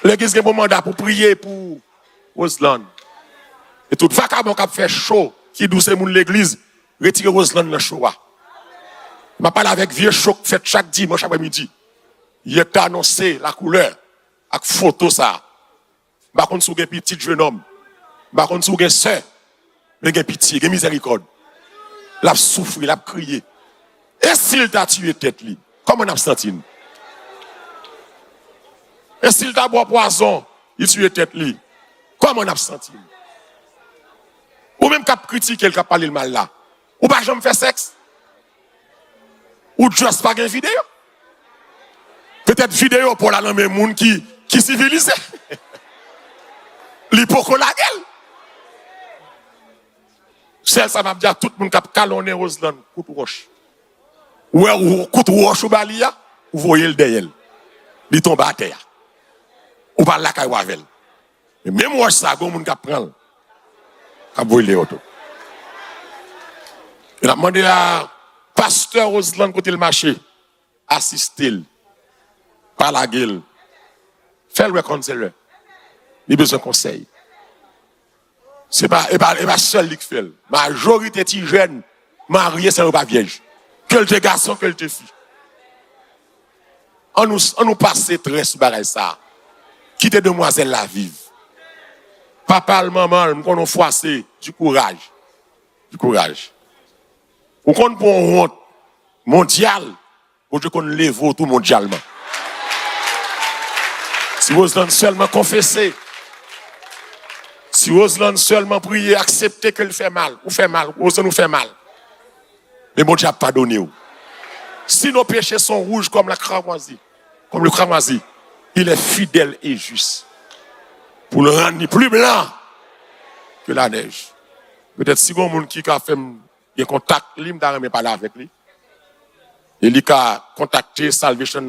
L'église a un mandat pour prier pour Roseland. Et tout vacabon qui a fait chaud, qui douce moun l'église, retire Roseland dans le show. Je parle avec vieux chaud fait chaque dimanche après-midi. Il est annoncé la couleur, avec photo ça. Par contre, si vous avez un petit jeune homme, par contre, si vous avez une soeur, vous avez pitié, vous avez miséricorde. L'a souffrir, l'a crier. Et s'il t'a tué tête li, comment on a senti? Et s'il t'a boit poison, il tue tête li, comment on a senti? Ou même cap critiquer quelqu'un parler le mal là. Ou pas jamais faire sexe? Ou juste pas une vidéo? Peut-être vidéo pour la même monde qui civilisé. L'hypocrite la gueule. C'est ça m'a dit à tout le monde qui a calonné Roseland, coup de roche. Ou coup de roche ou balia, ou voyez le derrière. Il tombe à terre. Ou pas la caille avec. Mais même roche ça, il y a monde qui prend. Qui brûler auto. Il a demandé à pasteur Roseland côté le marché, assister par la gueule. Faire le conseil. Il a besoin de conseil. Ce n'est pas seul qui fait. La majorité de jeunes mariés, ce n'est pas vierge. Quel te garçon, quel te fille. On nous passe très sur ça. Qui te demoiselle la vive. Papa, maman, on froissé du courage. Du courage. On compte pour une honte mondiale, pour qu'on lève tout mondialement. Si vous êtes seulement confessé, si Roseland seulement prier, accepter qu'elle fait mal, ou fait mal, ou ça nous fait mal. Mais bon Dieu a pardonné. Si nos péchés sont rouges comme la cramoisie, comme le cramoisi, il est fidèle et juste pour le rendre plus blanc que la neige. Peut-être si vous avez qui a fait un contact, il m'a parlé avec lui. Il a contacté Salvation.